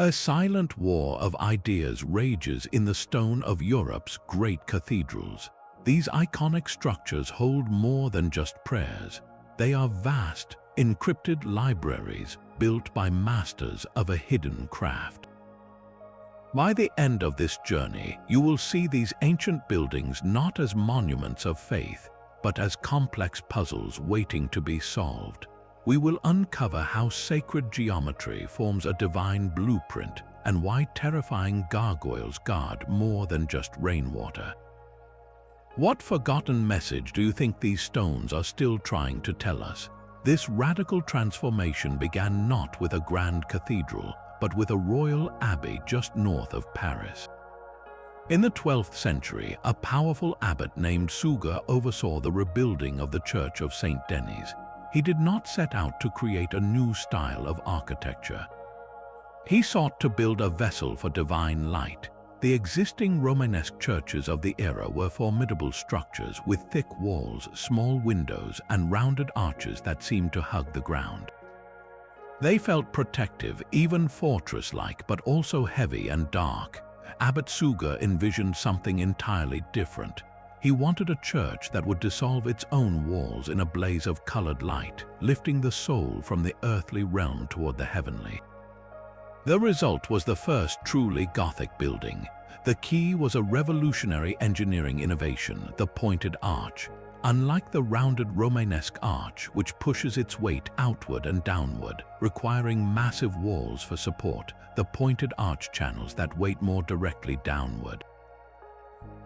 A silent war of ideas rages in the stone of Europe's great cathedrals. These iconic structures hold more than just prayers. They are vast, encrypted libraries built by masters of a hidden craft. By the end of this journey, you will see these ancient buildings not as monuments of faith, but as complex puzzles waiting to be solved. We will uncover how sacred geometry forms a divine blueprint and why terrifying gargoyles guard more than just rainwater. What forgotten message do you think these stones are still trying to tell us? This radical transformation began not with a grand cathedral, but with a royal abbey just north of Paris. In the 12th century, a powerful abbot named Suger oversaw the rebuilding of the Church of St. Denis. He did not set out to create a new style of architecture. He sought to build a vessel for divine light. The existing Romanesque churches of the era were formidable structures with thick walls, small windows, and rounded arches that seemed to hug the ground. They felt protective, even fortress-like, but also heavy and dark. Abbot Suger envisioned something entirely different. He wanted a church that would dissolve its own walls in a blaze of colored light, lifting the soul from the earthly realm toward the heavenly. The result was the first truly Gothic building. The key was a revolutionary engineering innovation, the pointed arch. Unlike the rounded Romanesque arch, which pushes its weight outward and downward, requiring massive walls for support, the pointed arch channels that weight more directly downward.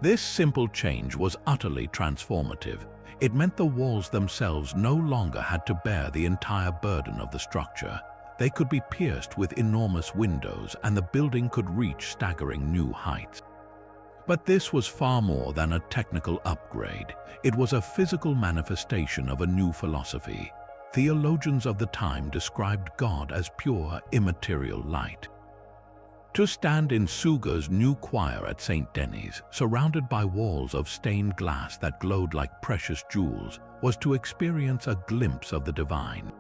This simple change was utterly transformative. It meant the walls themselves no longer had to bear the entire burden of the structure. They could be pierced with enormous windows, and the building could reach staggering new heights. But this was far more than a technical upgrade. It was a physical manifestation of a new philosophy. Theologians of the time described God as pure, immaterial light. To stand in Suger's new choir at St. Denis, surrounded by walls of stained glass that glowed like precious jewels, was to experience a glimpse of the divine.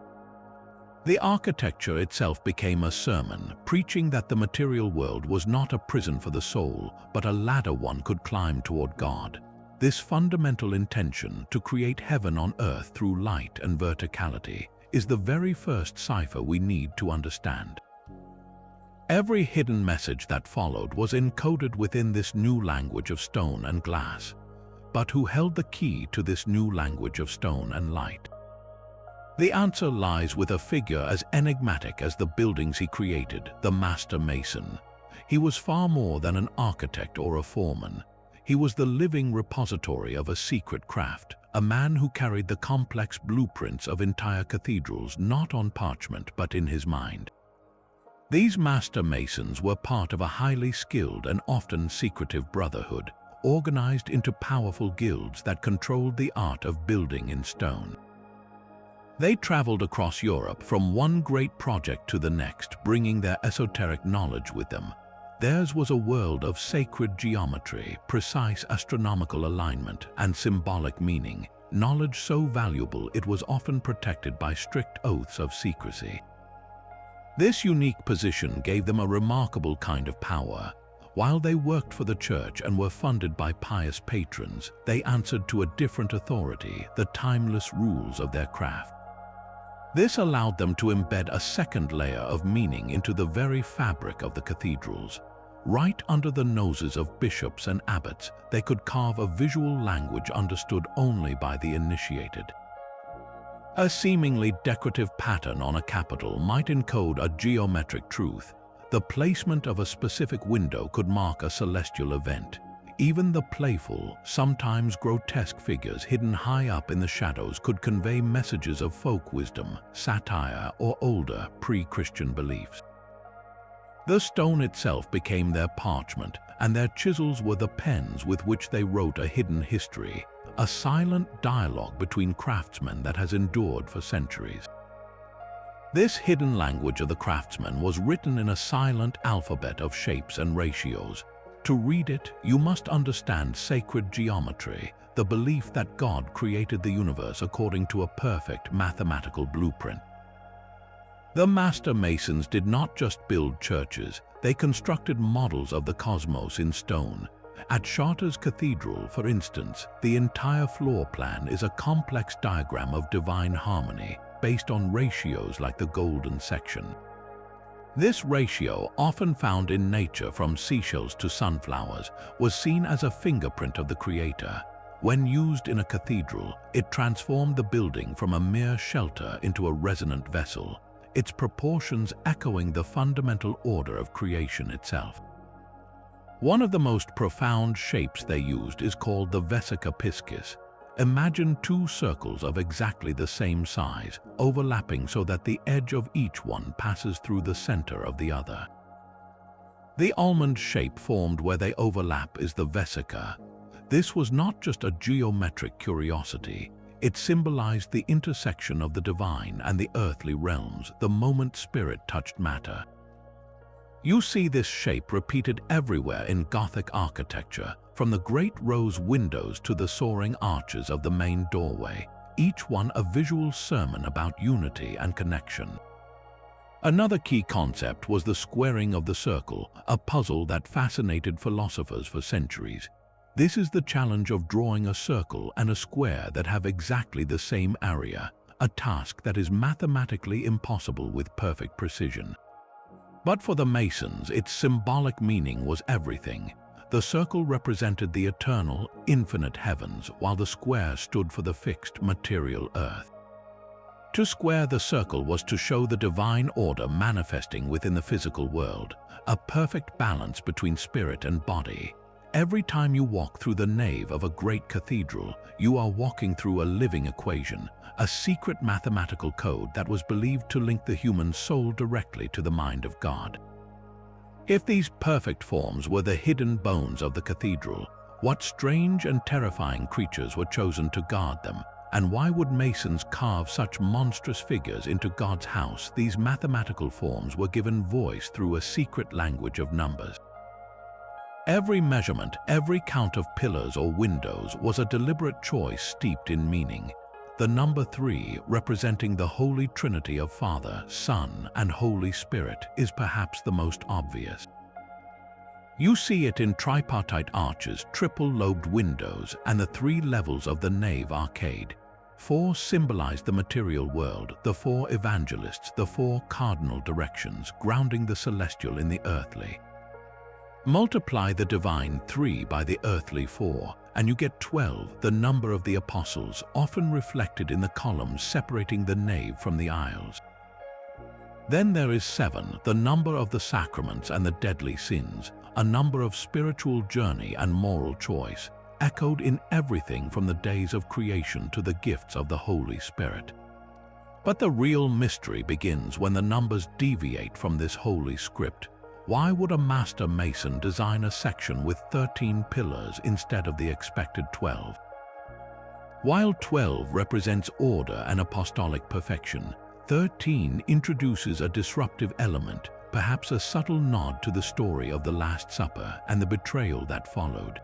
The architecture itself became a sermon, preaching that the material world was not a prison for the soul, but a ladder one could climb toward God. This fundamental intention to create heaven on earth through light and verticality is the very first cipher we need to understand. Every hidden message that followed was encoded within this new language of stone and glass. But who held the key to this new language of stone and light? The answer lies with a figure as enigmatic as the buildings he created, the master mason. He was far more than an architect or a foreman. He was the living repository of a secret craft, a man who carried the complex blueprints of entire cathedrals not on parchment but in his mind. These master masons were part of a highly skilled and often secretive brotherhood, organized into powerful guilds that controlled the art of building in stone. They traveled across Europe from one great project to the next, bringing their esoteric knowledge with them. Theirs was a world of sacred geometry, precise astronomical alignment, and symbolic meaning, knowledge so valuable it was often protected by strict oaths of secrecy. This unique position gave them a remarkable kind of power. While they worked for the church and were funded by pious patrons, they answered to a different authority, the timeless rules of their craft. This allowed them to embed a second layer of meaning into the very fabric of the cathedrals. Right under the noses of bishops and abbots, they could carve a visual language understood only by the initiated. A seemingly decorative pattern on a capital might encode a geometric truth. The placement of a specific window could mark a celestial event. Even the playful, sometimes grotesque figures hidden high up in the shadows could convey messages of folk wisdom, satire, or older, pre-Christian beliefs. The stone itself became their parchment, and their chisels were the pens with which they wrote a hidden history, a silent dialogue between craftsmen that has endured for centuries. This hidden language of the craftsman was written in a silent alphabet of shapes and ratios. To read it, you must understand sacred geometry, the belief that God created the universe according to a perfect mathematical blueprint. The master masons did not just build churches, they constructed models of the cosmos in stone. At Chartres Cathedral, for instance, the entire floor plan is a complex diagram of divine harmony based on ratios like the golden section. This ratio, often found in nature from seashells to sunflowers, was seen as a fingerprint of the Creator. When used in a cathedral, it transformed the building from a mere shelter into a resonant vessel, its proportions echoing the fundamental order of creation itself. One of the most profound shapes they used is called the vesica piscis. Imagine two circles of exactly the same size, overlapping so that the edge of each one passes through the center of the other. The almond shape formed where they overlap is the vesica. This was not just a geometric curiosity. It symbolized the intersection of the divine and the earthly realms the moment spirit touched matter. You see this shape repeated everywhere in Gothic architecture, from the great rose windows to the soaring arches of the main doorway, each one a visual sermon about unity and connection. Another key concept was the squaring of the circle, a puzzle that fascinated philosophers for centuries. This is the challenge of drawing a circle and a square that have exactly the same area, a task that is mathematically impossible with perfect precision. But for the Masons, its symbolic meaning was everything. The circle represented the eternal, infinite heavens, while the square stood for the fixed, material earth. To square the circle was to show the divine order manifesting within the physical world, a perfect balance between spirit and body. Every time you walk through the nave of a great cathedral, you are walking through a living equation, a secret mathematical code that was believed to link the human soul directly to the mind of God. If these perfect forms were the hidden bones of the cathedral, what strange and terrifying creatures were chosen to guard them? And why would Masons carve such monstrous figures into God's house? These mathematical forms were given voice through a secret language of numbers. Every measurement, every count of pillars or windows was a deliberate choice steeped in meaning. The number 3, representing the Holy Trinity of Father, Son, and Holy Spirit, is perhaps the most obvious. You see it in tripartite arches, triple-lobed windows, and the 3 levels of the nave arcade. 4 symbolize the material world, the 4 evangelists, the 4 cardinal directions, grounding the celestial in the earthly. Multiply the divine 3 by the earthly 4, and you get 12, the number of the apostles, often reflected in the columns separating the nave from the aisles. Then there is 7, the number of the sacraments and the deadly sins, a number of spiritual journey and moral choice, echoed in everything from the days of creation to the gifts of the Holy Spirit. But the real mystery begins when the numbers deviate from this holy script. Why would a master mason design a section with 13 pillars instead of the expected 12? While 12 represents order and apostolic perfection, 13 introduces a disruptive element, perhaps a subtle nod to the story of the Last Supper and the betrayal that followed.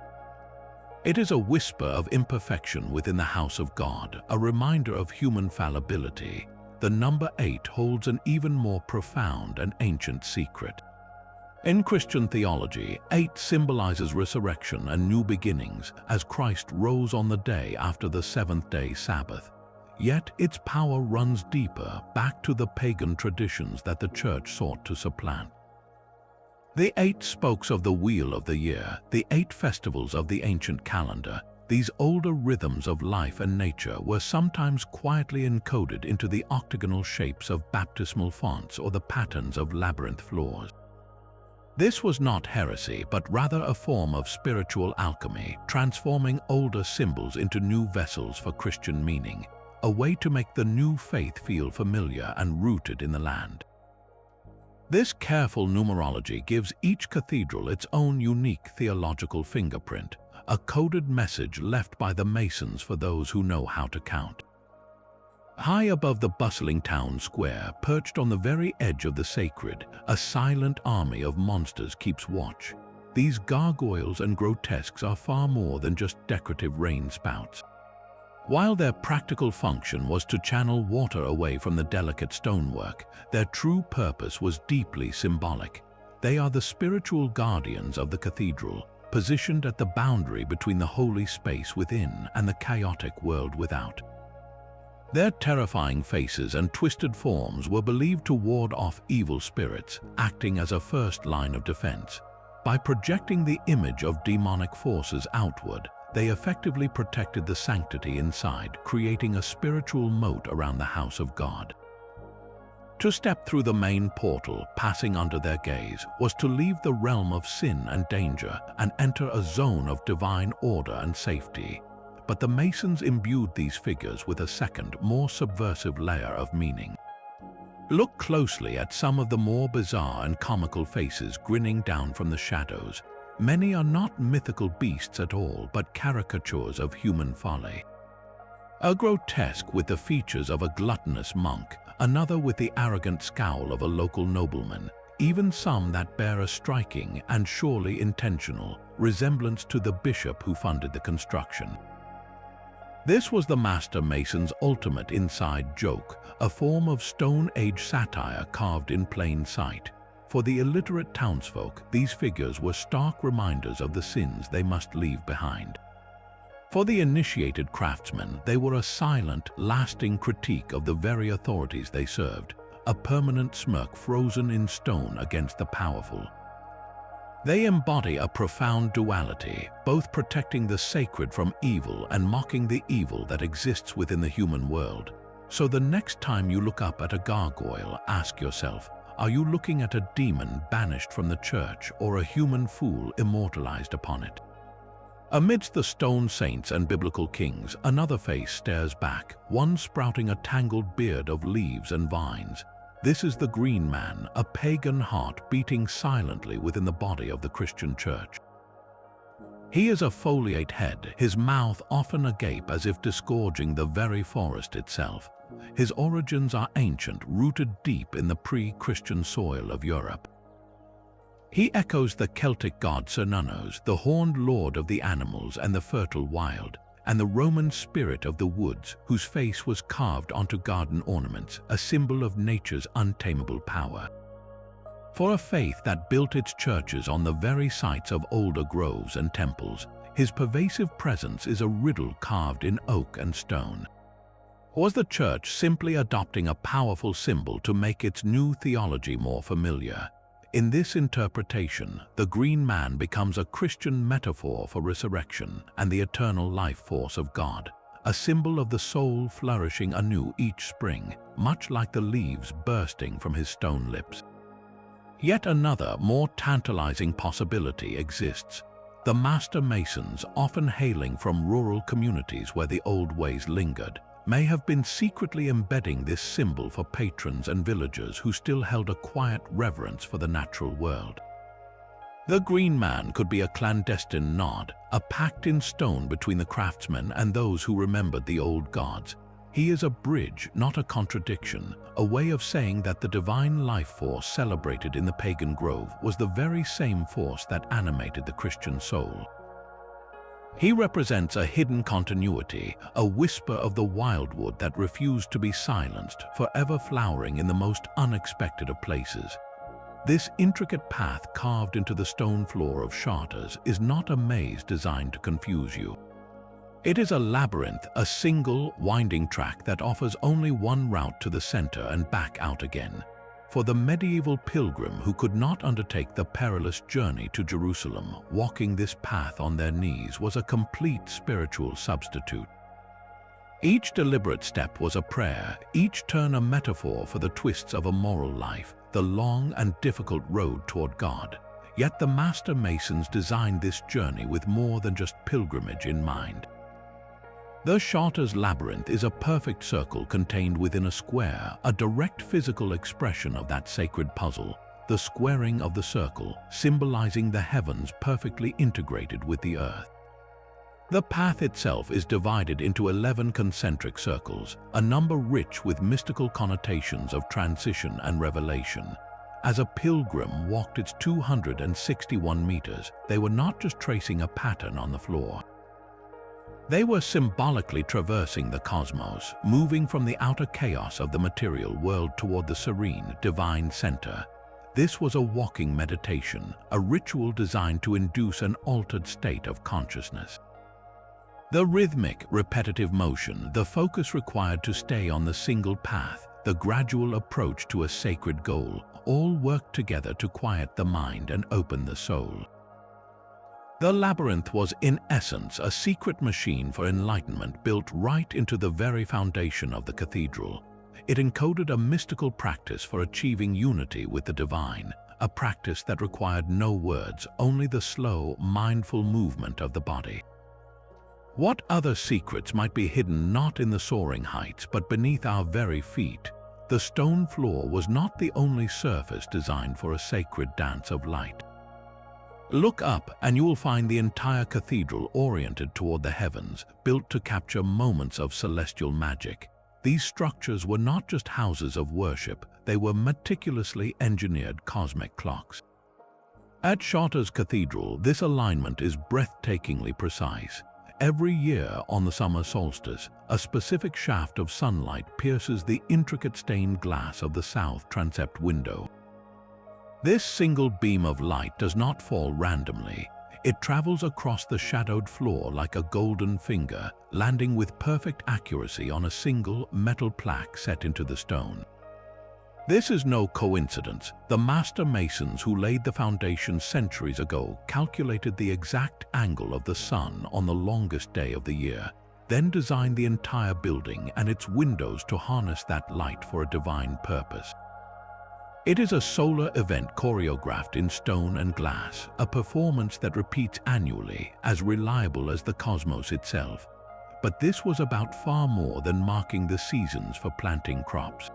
It is a whisper of imperfection within the house of God, a reminder of human fallibility. The number 8 holds an even more profound and ancient secret. In Christian theology, 8 symbolizes resurrection and new beginnings as Christ rose on the day after the 7th-day Sabbath. Yet its power runs deeper, back to the pagan traditions that the Church sought to supplant. The 8 spokes of the wheel of the year, the 8 festivals of the ancient calendar, these older rhythms of life and nature were sometimes quietly encoded into the octagonal shapes of baptismal fonts or the patterns of labyrinth floors. This was not heresy, but rather a form of spiritual alchemy, transforming older symbols into new vessels for Christian meaning, a way to make the new faith feel familiar and rooted in the land. This careful numerology gives each cathedral its own unique theological fingerprint, a coded message left by the Masons for those who know how to count. High above the bustling town square, perched on the very edge of the sacred, a silent army of monsters keeps watch. These gargoyles and grotesques are far more than just decorative rain spouts. While their practical function was to channel water away from the delicate stonework, their true purpose was deeply symbolic. They are the spiritual guardians of the cathedral, positioned at the boundary between the holy space within and the chaotic world without. Their terrifying faces and twisted forms were believed to ward off evil spirits, acting as a first line of defense. By projecting the image of demonic forces outward, they effectively protected the sanctity inside, creating a spiritual moat around the house of God. To step through the main portal, passing under their gaze, was to leave the realm of sin and danger and enter a zone of divine order and safety. But the Masons imbued these figures with a second, more subversive layer of meaning. Look closely at some of the more bizarre and comical faces grinning down from the shadows. Many are not mythical beasts at all, but caricatures of human folly. A grotesque with the features of a gluttonous monk, another with the arrogant scowl of a local nobleman, even some that bear a striking and surely intentional resemblance to the bishop who funded the construction. This was the Master Mason's ultimate inside joke, a form of Stone Age satire carved in plain sight. For the illiterate townsfolk, these figures were stark reminders of the sins they must leave behind. For the initiated craftsmen, they were a silent, lasting critique of the very authorities they served, a permanent smirk frozen in stone against the powerful. They embody a profound duality, both protecting the sacred from evil and mocking the evil that exists within the human world. So the next time you look up at a gargoyle, ask yourself, are you looking at a demon banished from the church or a human fool immortalized upon it? Amidst the stone saints and biblical kings, another face stares back, one sprouting a tangled beard of leaves and vines. This is the Green Man, a pagan heart beating silently within the body of the Christian church. He is a foliate head, his mouth often agape as if disgorging the very forest itself. His origins are ancient, rooted deep in the pre-Christian soil of Europe. He echoes the Celtic god Cernunnos, the horned lord of the animals and the fertile wild, and the Roman spirit of the woods, whose face was carved onto garden ornaments, a symbol of nature's untamable power. For a faith that built its churches on the very sites of older groves and temples, his pervasive presence is a riddle carved in oak and stone. Was the church simply adopting a powerful symbol to make its new theology more familiar? In this interpretation, the Green Man becomes a Christian metaphor for resurrection and the eternal life force of God, a symbol of the soul flourishing anew each spring, much like the leaves bursting from his stone lips. Yet another, more tantalizing possibility exists. The Master Masons, often hailing from rural communities where the old ways lingered, may have been secretly embedding this symbol for patrons and villagers who still held a quiet reverence for the natural world. The Green Man could be a clandestine nod, a pact in stone between the craftsmen and those who remembered the old gods. He is a bridge, not a contradiction, a way of saying that the divine life force celebrated in the pagan grove was the very same force that animated the Christian soul. He represents a hidden continuity, a whisper of the wildwood that refused to be silenced, forever flowering in the most unexpected of places. This intricate path carved into the stone floor of Chartres is not a maze designed to confuse you. It is a labyrinth, a single, winding track that offers only one route to the center and back out again. For the medieval pilgrim who could not undertake the perilous journey to Jerusalem, walking this path on their knees was a complete spiritual substitute. Each deliberate step was a prayer, each turn a metaphor for the twists of a moral life, the long and difficult road toward God. Yet the Master Masons designed this journey with more than just pilgrimage in mind. The Chartres labyrinth is a perfect circle contained within a square, a direct physical expression of that sacred puzzle, the squaring of the circle, symbolizing the heavens perfectly integrated with the earth. The path itself is divided into 11 concentric circles, a number rich with mystical connotations of transition and revelation. As a pilgrim walked its 261 meters, they were not just tracing a pattern on the floor. They were symbolically traversing the cosmos, moving from the outer chaos of the material world toward the serene, divine center. This was a walking meditation, a ritual designed to induce an altered state of consciousness. The rhythmic, repetitive motion, the focus required to stay on the single path, the gradual approach to a sacred goal, all worked together to quiet the mind and open the soul. The labyrinth was, in essence, a secret machine for enlightenment built right into the very foundation of the cathedral. It encoded a mystical practice for achieving unity with the divine, a practice that required no words, only the slow, mindful movement of the body. What other secrets might be hidden not in the soaring heights but beneath our very feet? The stone floor was not the only surface designed for a sacred dance of light. Look up and you will find the entire cathedral oriented toward the heavens, built to capture moments of celestial magic. These structures were not just houses of worship, they were meticulously engineered cosmic clocks. At Chartres Cathedral, this alignment is breathtakingly precise. Every year on the summer solstice, a specific shaft of sunlight pierces the intricate stained glass of the south transept window. This single beam of light does not fall randomly. It travels across the shadowed floor like a golden finger, landing with perfect accuracy on a single metal plaque set into the stone. This is no coincidence. The master masons who laid the foundation centuries ago calculated the exact angle of the sun on the longest day of the year, then designed the entire building and its windows to harness that light for a divine purpose. It is a solar event choreographed in stone and glass, a performance that repeats annually, as reliable as the cosmos itself. But this was about far more than marking the seasons for planting crops.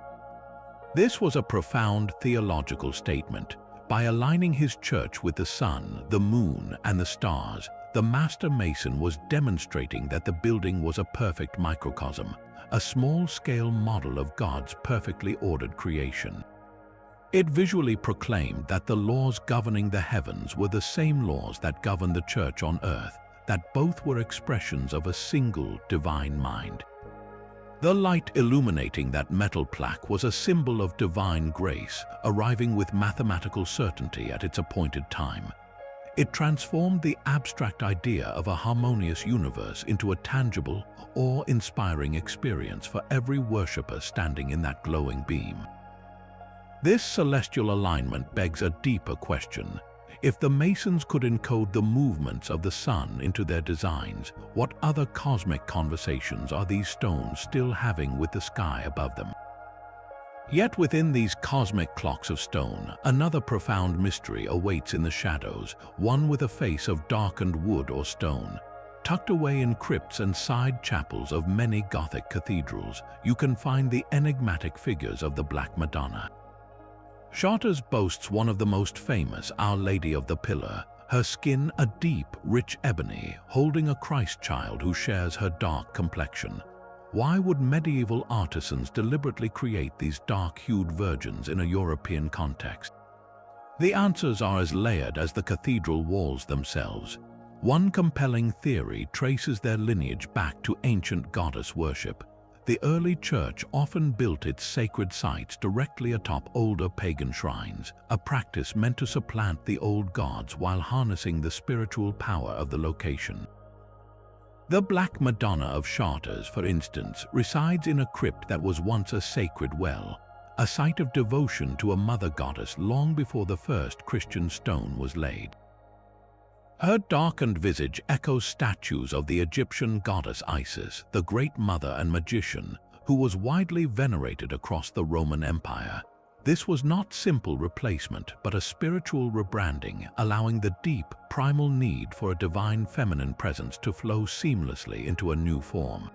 This was a profound theological statement. By aligning his church with the sun, the moon, and the stars, the master mason was demonstrating that the building was a perfect microcosm, a small-scale model of God's perfectly ordered creation. It visually proclaimed that the laws governing the heavens were the same laws that govern the church on earth, that both were expressions of a single divine mind. The light illuminating that metal plaque was a symbol of divine grace, arriving with mathematical certainty at its appointed time. It transformed the abstract idea of a harmonious universe into a tangible, awe-inspiring experience for every worshipper standing in that glowing beam. This celestial alignment begs a deeper question. If the Masons could encode the movements of the sun into their designs, what other cosmic conversations are these stones still having with the sky above them? Yet within these cosmic clocks of stone, another profound mystery awaits in the shadows, one with a face of darkened wood or stone. Tucked away in crypts and side chapels of many Gothic cathedrals, you can find the enigmatic figures of the Black Madonna. Chartres boasts one of the most famous, Our Lady of the Pillar, her skin a deep, rich ebony, holding a Christ child who shares her dark complexion. Why would medieval artisans deliberately create these dark-hued virgins in a European context? The answers are as layered as the cathedral walls themselves. One compelling theory traces their lineage back to ancient goddess worship. The early church often built its sacred sites directly atop older pagan shrines, a practice meant to supplant the old gods while harnessing the spiritual power of the location. The Black Madonna of Chartres, for instance, resides in a crypt that was once a sacred well, a site of devotion to a mother goddess long before the first Christian stone was laid. Her darkened visage echoes statues of the Egyptian goddess Isis, the great mother and magician, who was widely venerated across the Roman Empire. This was not simple replacement, but a spiritual rebranding, allowing the deep, primal need for a divine feminine presence to flow seamlessly into a new form.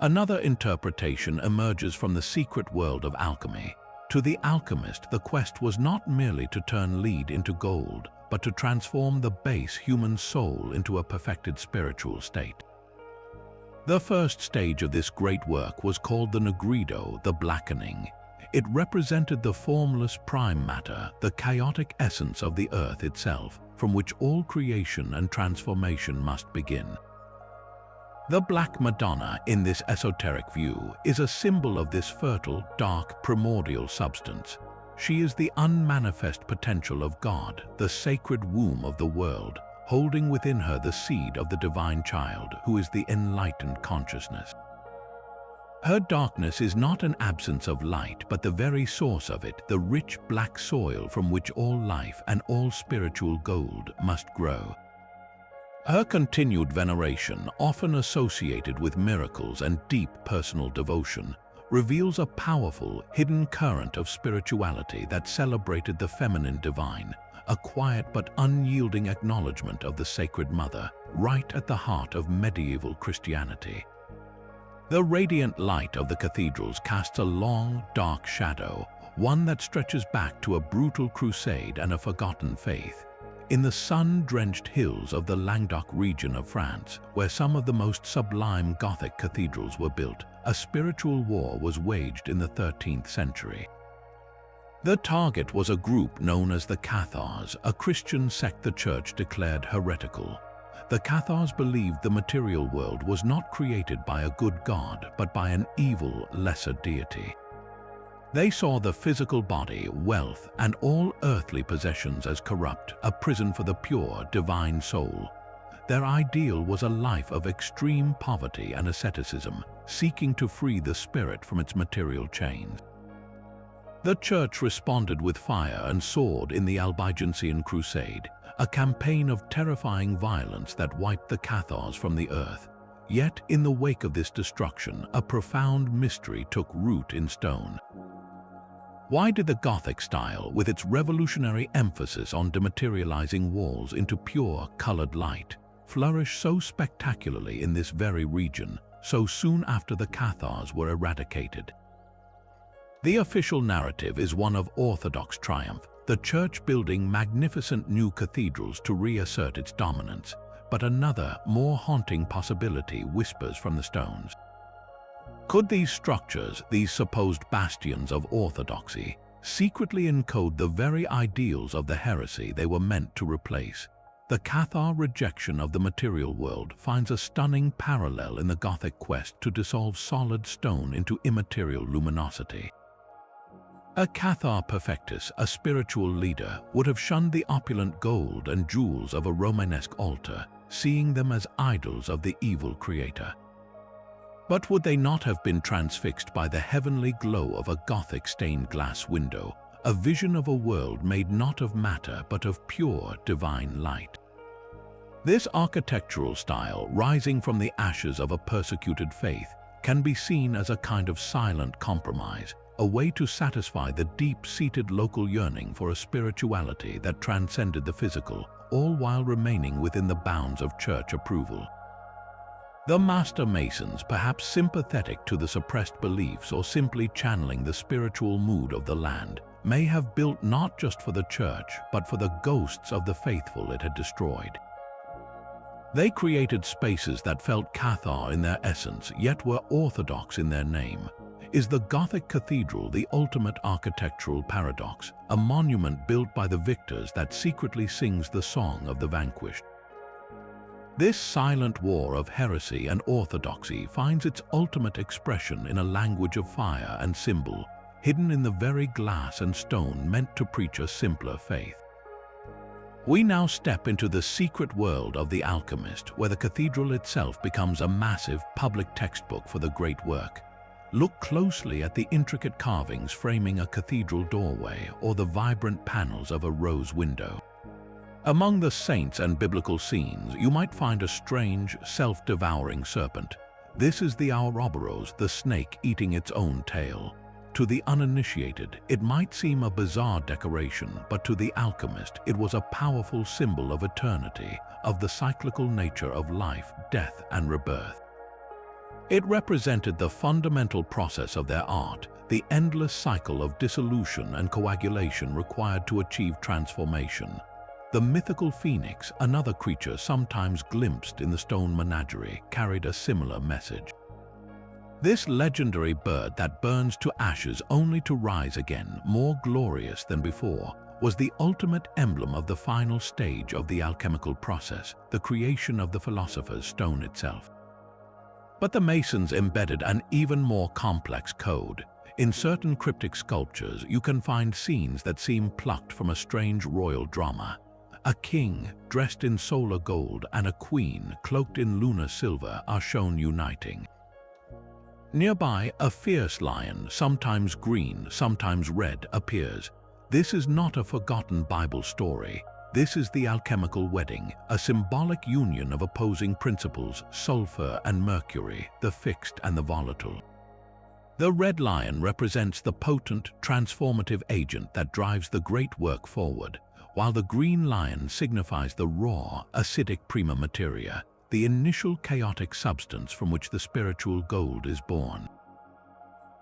Another interpretation emerges from the secret world of alchemy. To the alchemist, the quest was not merely to turn lead into gold, but to transform the base human soul into a perfected spiritual state. The first stage of this great work was called the Nigredo, the blackening. It represented the formless prime matter, the chaotic essence of the earth itself, from which all creation and transformation must begin. The Black Madonna in this esoteric view is a symbol of this fertile, dark, primordial substance. She is the unmanifest potential of God, the sacred womb of the world, holding within her the seed of the divine child who is the enlightened consciousness. Her darkness is not an absence of light, but the very source of it, the rich black soil from which all life and all spiritual gold must grow. Her continued veneration, often associated with miracles and deep personal devotion, reveals a powerful, hidden current of spirituality that celebrated the feminine divine, a quiet but unyielding acknowledgement of the Sacred Mother, right at the heart of medieval Christianity. The radiant light of the cathedrals casts a long, dark shadow, one that stretches back to a brutal crusade and a forgotten faith. In the sun-drenched hills of the Languedoc region of France, where some of the most sublime Gothic cathedrals were built, a spiritual war was waged in the 13th century. The target was a group known as the Cathars, a Christian sect the Church declared heretical. The Cathars believed the material world was not created by a good god, but by an evil, lesser deity. They saw the physical body, wealth, and all earthly possessions as corrupt, a prison for the pure, divine soul. Their ideal was a life of extreme poverty and asceticism, seeking to free the spirit from its material chains. The Church responded with fire and sword in the Albigensian Crusade, a campaign of terrifying violence that wiped the Cathars from the earth. Yet, in the wake of this destruction, a profound mystery took root in stone. Why did the Gothic style, with its revolutionary emphasis on dematerializing walls into pure, colored light, flourish so spectacularly in this very region, so soon after the Cathars were eradicated? The official narrative is one of Orthodox triumph, the Church building magnificent new cathedrals to reassert its dominance. But another, more haunting possibility whispers from the stones. Could these structures, these supposed bastions of orthodoxy, secretly encode the very ideals of the heresy they were meant to replace? The Cathar rejection of the material world finds a stunning parallel in the Gothic quest to dissolve solid stone into immaterial luminosity. A Cathar perfectus, a spiritual leader, would have shunned the opulent gold and jewels of a Romanesque altar, seeing them as idols of the evil creator. But would they not have been transfixed by the heavenly glow of a Gothic stained glass window, a vision of a world made not of matter but of pure divine light? This architectural style, rising from the ashes of a persecuted faith, can be seen as a kind of silent compromise, a way to satisfy the deep-seated local yearning for a spirituality that transcended the physical, all while remaining within the bounds of church approval. The master masons, perhaps sympathetic to the suppressed beliefs or simply channeling the spiritual mood of the land, may have built not just for the church, but for the ghosts of the faithful it had destroyed. They created spaces that felt Cathar in their essence, yet were orthodox in their name. Is the Gothic cathedral the ultimate architectural paradox, a monument built by the victors that secretly sings the song of the vanquished? This silent war of heresy and orthodoxy finds its ultimate expression in a language of fire and symbol, hidden in the very glass and stone meant to preach a simpler faith. We now step into the secret world of the alchemist, where the cathedral itself becomes a massive public textbook for the great work. Look closely at the intricate carvings framing a cathedral doorway or the vibrant panels of a rose window. Among the saints and biblical scenes, you might find a strange, self-devouring serpent. This is the Ouroboros, the snake eating its own tail. To the uninitiated, it might seem a bizarre decoration, but to the alchemist, it was a powerful symbol of eternity, of the cyclical nature of life, death, and rebirth. It represented the fundamental process of their art, the endless cycle of dissolution and coagulation required to achieve transformation. The mythical phoenix, another creature sometimes glimpsed in the stone menagerie, carried a similar message. This legendary bird that burns to ashes only to rise again, more glorious than before, was the ultimate emblem of the final stage of the alchemical process, the creation of the philosopher's stone itself. But the Masons embedded an even more complex code. In certain cryptic sculptures, you can find scenes that seem plucked from a strange royal drama. A king dressed in solar gold and a queen cloaked in lunar silver are shown uniting. Nearby, a fierce lion, sometimes green, sometimes red, appears. This is not a forgotten Bible story. This is the alchemical wedding, a symbolic union of opposing principles, sulfur and mercury, the fixed and the volatile. The red lion represents the potent, transformative agent that drives the great work forward, while the green lion signifies the raw, acidic prima materia, the initial chaotic substance from which the spiritual gold is born.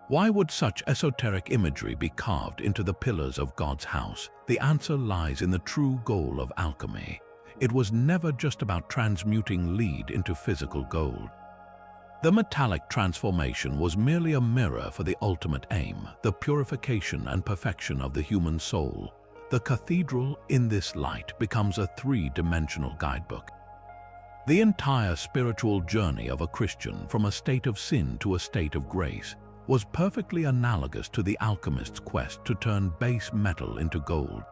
Why would such esoteric imagery be carved into the pillars of God's house? The answer lies in the true goal of alchemy. It was never just about transmuting lead into physical gold. The metallic transformation was merely a mirror for the ultimate aim, the purification and perfection of the human soul. The cathedral, in this light, becomes a three-dimensional guidebook. The entire spiritual journey of a Christian from a state of sin to a state of grace was perfectly analogous to the alchemist's quest to turn base metal into gold.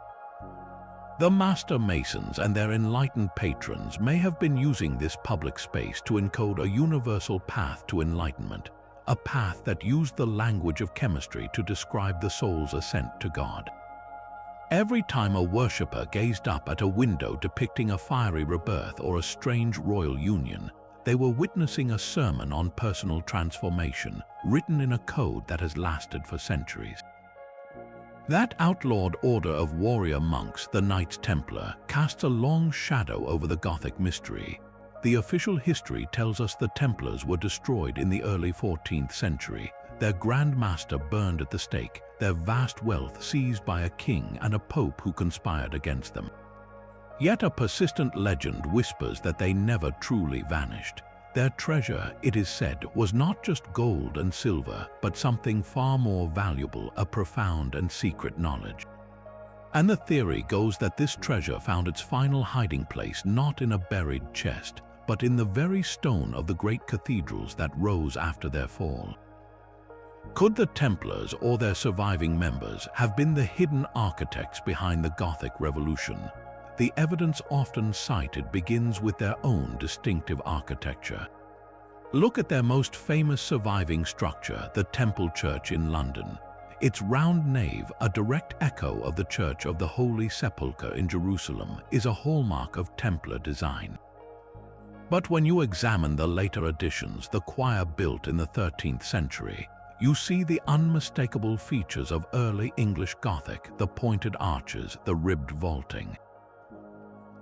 The Master Masons and their enlightened patrons may have been using this public space to encode a universal path to enlightenment, a path that used the language of chemistry to describe the soul's ascent to God. Every time a worshipper gazed up at a window depicting a fiery rebirth or a strange royal union, they were witnessing a sermon on personal transformation, written in a code that has lasted for centuries. That outlawed order of warrior monks, the Knights Templar, casts a long shadow over the Gothic mystery. The official history tells us the Templars were destroyed in the early 14th century, their Grand Master burned at the stake, their vast wealth seized by a king and a pope who conspired against them. Yet a persistent legend whispers that they never truly vanished. Their treasure, it is said, was not just gold and silver, but something far more valuable, a profound and secret knowledge. And the theory goes that this treasure found its final hiding place not in a buried chest, but in the very stone of the great cathedrals that rose after their fall. Could the Templars or their surviving members have been the hidden architects behind the Gothic Revolution? The evidence often cited begins with their own distinctive architecture. Look at their most famous surviving structure, the Temple Church in London. Its round nave, a direct echo of the Church of the Holy Sepulchre in Jerusalem, is a hallmark of Templar design. But when you examine the later additions, the choir built in the 13th century, you see the unmistakable features of early English Gothic, the pointed arches, the ribbed vaulting.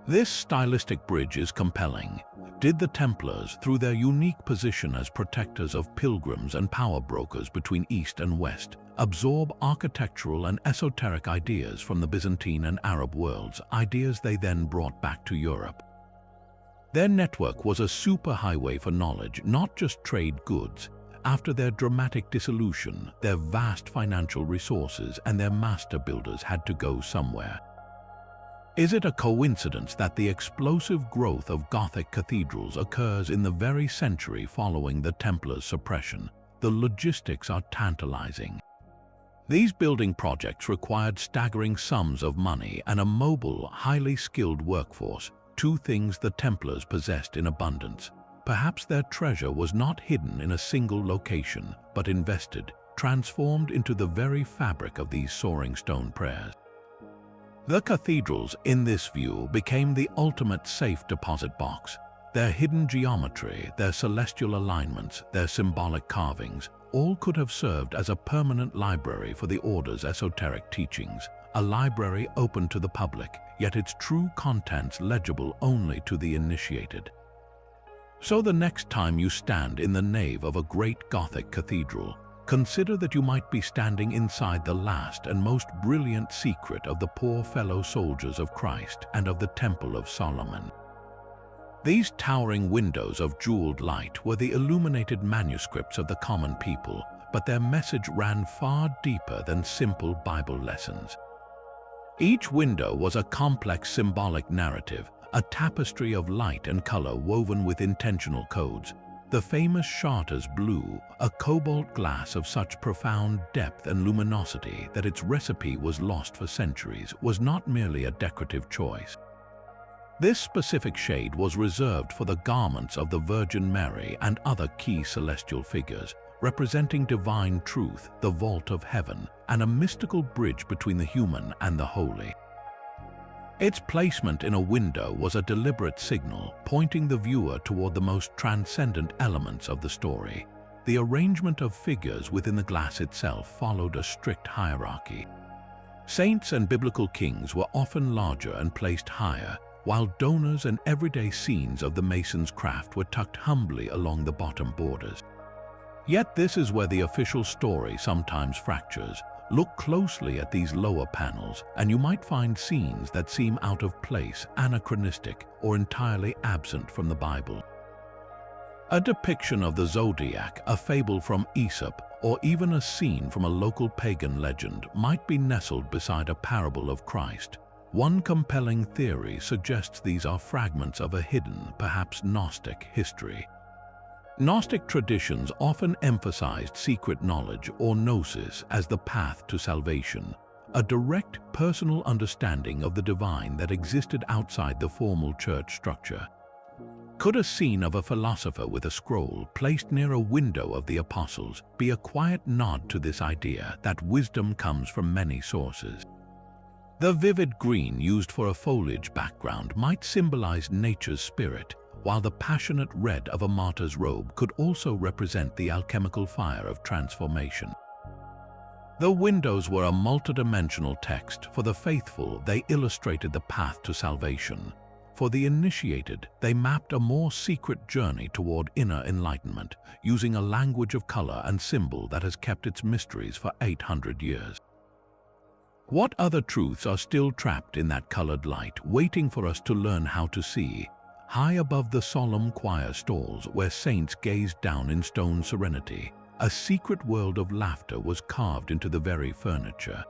This stylistic bridge is compelling. Did the Templars, through their unique position as protectors of pilgrims and power brokers between East and West, absorb architectural and esoteric ideas from the Byzantine and Arab worlds, ideas they then brought back to Europe? Their network was a superhighway for knowledge, not just trade goods. After their dramatic dissolution, their vast financial resources and their master builders had to go somewhere. Is it a coincidence that the explosive growth of Gothic cathedrals occurs in the very century following the Templars' suppression? The logistics are tantalizing. These building projects required staggering sums of money and a mobile, highly skilled workforce, two things the Templars possessed in abundance. Perhaps their treasure was not hidden in a single location, but invested, transformed into the very fabric of these soaring stone prayers. The cathedrals, in this view, became the ultimate safe deposit box. Their hidden geometry, their celestial alignments, their symbolic carvings, all could have served as a permanent library for the order's esoteric teachings, a library open to the public, yet its true contents legible only to the initiated. So the next time you stand in the nave of a great Gothic cathedral, consider that you might be standing inside the last and most brilliant secret of the poor fellow soldiers of Christ and of the Temple of Solomon. These towering windows of jeweled light were the illuminated manuscripts of the common people, but their message ran far deeper than simple Bible lessons. Each window was a complex symbolic narrative, a tapestry of light and color woven with intentional codes. The famous Chartres blue, a cobalt glass of such profound depth and luminosity that its recipe was lost for centuries, was not merely a decorative choice. This specific shade was reserved for the garments of the Virgin Mary and other key celestial figures, representing divine truth, the vault of heaven, and a mystical bridge between the human and the holy. Its placement in a window was a deliberate signal, pointing the viewer toward the most transcendent elements of the story. The arrangement of figures within the glass itself followed a strict hierarchy. Saints and biblical kings were often larger and placed higher, while donors and everyday scenes of the mason's craft were tucked humbly along the bottom borders. Yet this is where the official story sometimes fractures. Look closely at these lower panels, and you might find scenes that seem out of place, anachronistic, or entirely absent from the Bible. A depiction of the zodiac, a fable from Aesop, or even a scene from a local pagan legend might be nestled beside a parable of Christ. One compelling theory suggests these are fragments of a hidden, perhaps Gnostic, history. Gnostic traditions often emphasized secret knowledge or gnosis as the path to salvation, a direct personal understanding of the divine that existed outside the formal church structure. Could a scene of a philosopher with a scroll placed near a window of the apostles be a quiet nod to this idea that wisdom comes from many sources? The vivid green used for a foliage background might symbolize nature's spirit, while the passionate red of a martyr's robe could also represent the alchemical fire of transformation. The windows were a multidimensional text. For the faithful, they illustrated the path to salvation. For the initiated, they mapped a more secret journey toward inner enlightenment, using a language of color and symbol that has kept its mysteries for 800 years. What other truths are still trapped in that colored light, waiting for us to learn how to see? High above the solemn choir stalls where saints gazed down in stone serenity, a secret world of laughter was carved into the very furniture.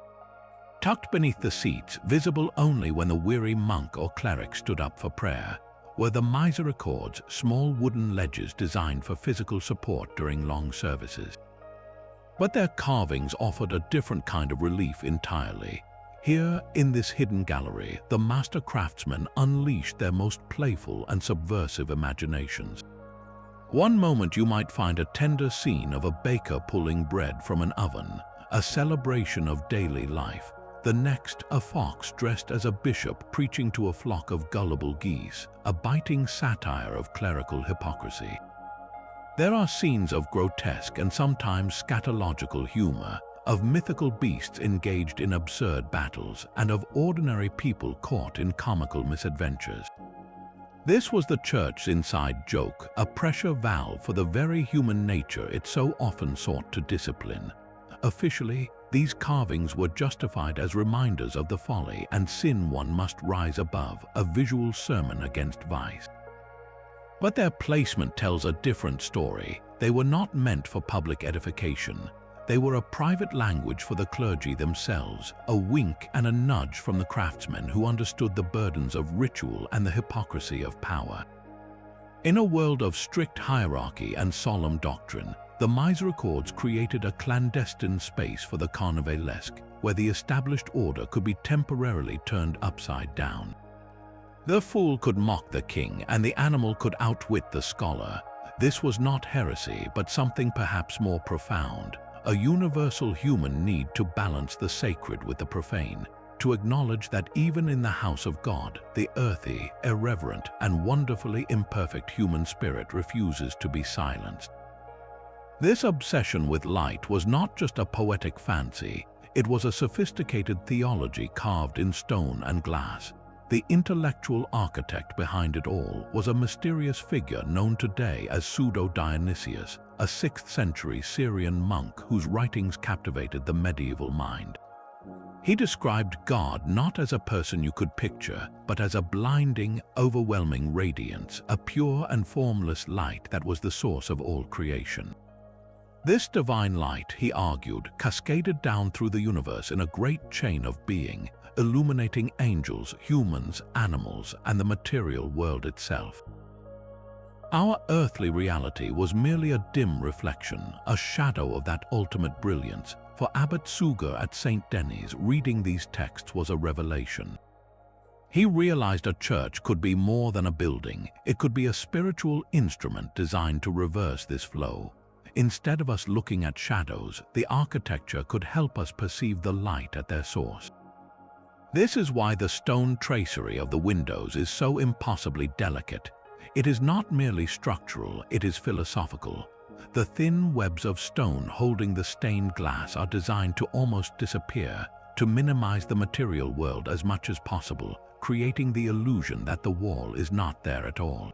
Tucked beneath the seats, visible only when the weary monk or cleric stood up for prayer, were the misericords, small wooden ledges designed for physical support during long services. But their carvings offered a different kind of relief entirely. Here, in this hidden gallery, the master craftsmen unleashed their most playful and subversive imaginations. One moment you might find a tender scene of a baker pulling bread from an oven, a celebration of daily life. The next, a fox dressed as a bishop preaching to a flock of gullible geese, a biting satire of clerical hypocrisy. There are scenes of grotesque and sometimes scatological humor, of mythical beasts engaged in absurd battles, and of ordinary people caught in comical misadventures. This was the church's inside joke, a pressure valve for the very human nature it so often sought to discipline. Officially, these carvings were justified as reminders of the folly and sin one must rise above, a visual sermon against vice. But their placement tells a different story. They were not meant for public edification. They were a private language for the clergy themselves, a wink and a nudge from the craftsmen who understood the burdens of ritual and the hypocrisy of power. In a world of strict hierarchy and solemn doctrine, the misericords created a clandestine space for the carnivalesque, where the established order could be temporarily turned upside down. The fool could mock the king, and the animal could outwit the scholar. This was not heresy, but something perhaps more profound. A universal human need to balance the sacred with the profane, to acknowledge that even in the house of God, the earthy, irreverent, and wonderfully imperfect human spirit refuses to be silenced. This obsession with light was not just a poetic fancy, it was a sophisticated theology carved in stone and glass. The intellectual architect behind it all was a mysterious figure known today as Pseudo-Dionysius, a 6th century Syrian monk whose writings captivated the medieval mind. He described God not as a person you could picture, but as a blinding, overwhelming radiance, a pure and formless light that was the source of all creation. This divine light, he argued, cascaded down through the universe in a great chain of being, illuminating angels, humans, animals, and the material world itself. Our earthly reality was merely a dim reflection, a shadow of that ultimate brilliance. For Abbot Suger at St. Denis, reading these texts was a revelation. He realized a church could be more than a building. It could be a spiritual instrument designed to reverse this flow. Instead of us looking at shadows, the architecture could help us perceive the light at their source. This is why the stone tracery of the windows is so impossibly delicate. It is not merely structural, it is philosophical. The thin webs of stone holding the stained glass are designed to almost disappear, to minimize the material world as much as possible, creating the illusion that the wall is not there at all.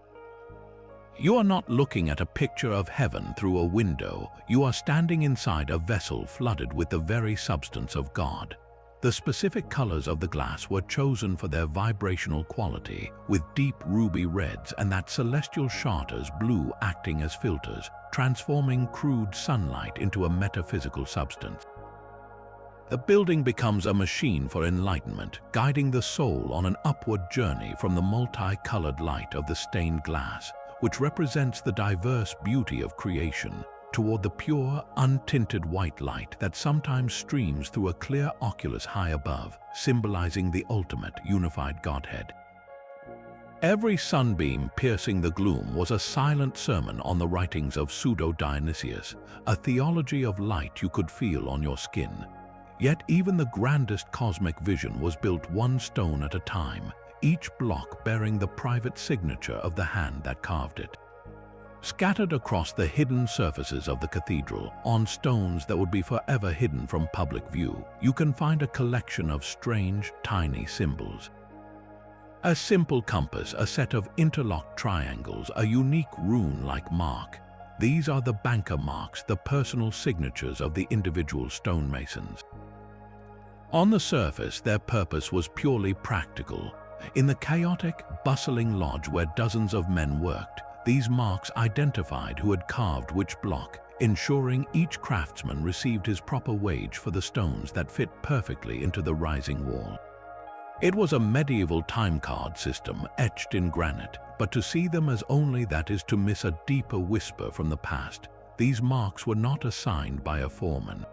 You are not looking at a picture of heaven through a window. You are standing inside a vessel flooded with the very substance of God. The specific colors of the glass were chosen for their vibrational quality, with deep ruby reds and that celestial Chartres blue acting as filters, transforming crude sunlight into a metaphysical substance. The building becomes a machine for enlightenment, guiding the soul on an upward journey from the multicolored light of the stained glass, which represents the diverse beauty of creation, toward the pure, untinted white light that sometimes streams through a clear oculus high above, symbolizing the ultimate unified Godhead. Every sunbeam piercing the gloom was a silent sermon on the writings of Pseudo-Dionysius, a theology of light you could feel on your skin. Yet even the grandest cosmic vision was built one stone at a time, each block bearing the private signature of the hand that carved it. Scattered across the hidden surfaces of the cathedral, on stones that would be forever hidden from public view, you can find a collection of strange, tiny symbols. A simple compass, a set of interlocked triangles, a unique rune-like mark. These are the banker marks, the personal signatures of the individual stonemasons. On the surface, their purpose was purely practical. In the chaotic, bustling lodge where dozens of men worked, these marks identified who had carved which block, ensuring each craftsman received his proper wage for the stones that fit perfectly into the rising wall. It was a medieval time card system etched in granite, but to see them as only that is to miss a deeper whisper from the past. These marks were not assigned by a foreman.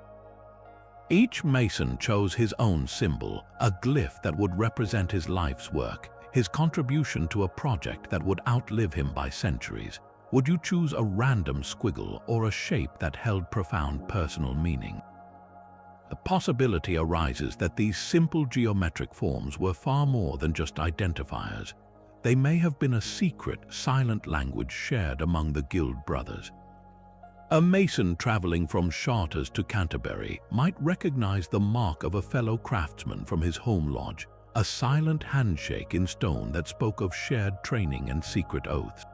Each mason chose his own symbol, a glyph that would represent his life's work, his contribution to a project that would outlive him by centuries. Would you choose a random squiggle or a shape that held profound personal meaning? The possibility arises that these simple geometric forms were far more than just identifiers. They may have been a secret, silent language shared among the guild brothers. A mason traveling from Chartres to Canterbury might recognize the mark of a fellow craftsman from his home lodge, a silent handshake in stone that spoke of shared training and secret oaths.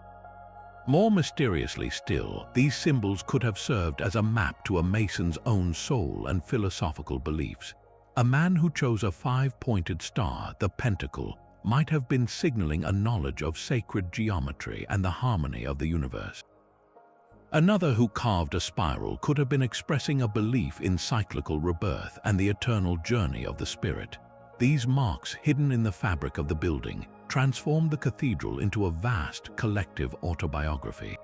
More mysteriously still, these symbols could have served as a map to a mason's own soul and philosophical beliefs. A man who chose a five-pointed star, the pentacle, might have been signaling a knowledge of sacred geometry and the harmony of the universe. Another who carved a spiral could have been expressing a belief in cyclical rebirth and the eternal journey of the spirit. These marks, hidden in the fabric of the building, transformed the cathedral into a vast, collective autobiography.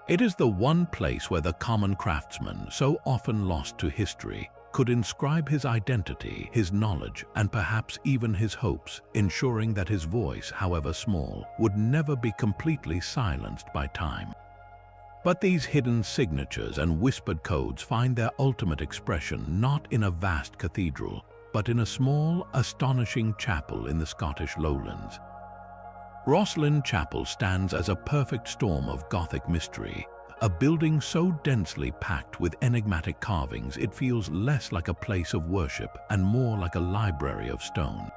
It is the one place where the common craftsman, so often lost to history, could inscribe his identity, his knowledge, and perhaps even his hopes, ensuring that his voice, however small, would never be completely silenced by time. But these hidden signatures and whispered codes find their ultimate expression not in a vast cathedral, but in a small, astonishing chapel in the Scottish lowlands. Rosslyn Chapel stands as a perfect storm of Gothic mystery, a building so densely packed with enigmatic carvings it feels less like a place of worship and more like a library of stone.